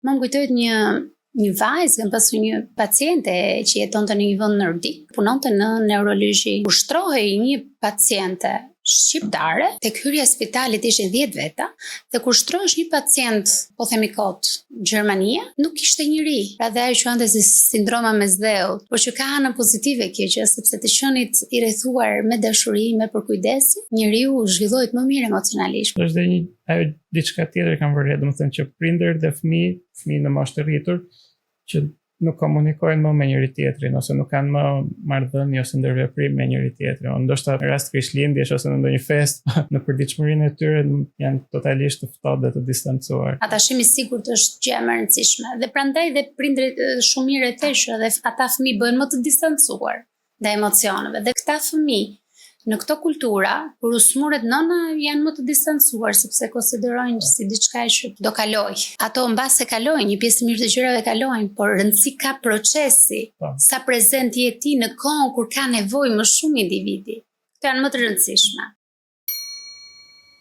Më kujtohet një vajzë, kam pasur një paciente që jetonte në një vend nordik, punonte në neurologji. Ushtrohej një paciente shqiptare, tek hyrja e spitalit ishin 10 veta, dhe kur shtrohesh një pacient, po themi kot, Gjermania, nuk ishte njëri. Pra dhe ajo quante si sindroma mesdheut, por që ka anën pozitive kjo gjë, sepse të qenit i rrethuar me dashuri, me përkujdesi, njeriu zhvillohet më mirë emocionalisht. Është dhe ajo diçka tjetër kam vërejë, domethënë që prindër dhe fëmijë në moshë të rritur që nuk komunikojnë më me njëri tjetrin, ose nuk kanë më marrëdhënie ose ndërveprim me njëri tjetrin. Ndoshta në rast krishtlindjesh ose në ndonjë festë, në përditshmërinë e tyre janë totalisht të ftohtë dhe të distancuar. Atashimi sigurt është gjë e rëndësishme dhe prandaj dhe prindrit shumë mirë e teshë dhe ata fëmijë bëhen më të distancuar ndaj emocioneve. Dhe këta fëmijë në këto kultura, kur u smuret nëna, janë më të distancuar sepse konsiderojnë si diçka që do kaloj. Ato mbase kalojnë, një pjesë mirë të gjërave kalojnë, por rëndësi ka procesi, sa prezent je ti në kohën kur ka nevojë më shumë individi. Këto janë më të rëndësishme.